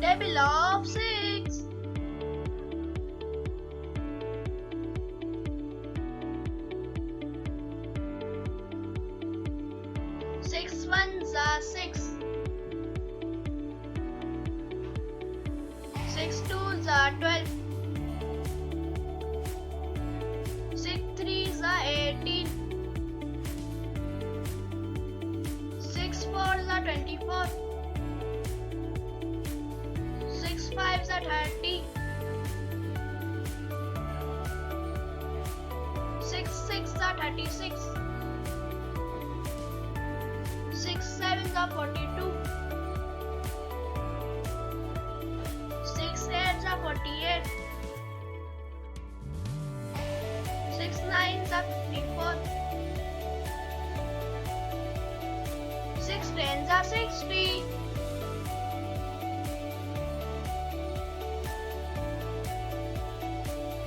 Table of 6. 6 ones are 6. 6 twos are 12. 6 threes are 18. 6 fours are 24. 6 fives are 30. 6 six are 36. 6 sevens are 42. 6 eights are 48. 6 nines are 54. 6 tens are 60.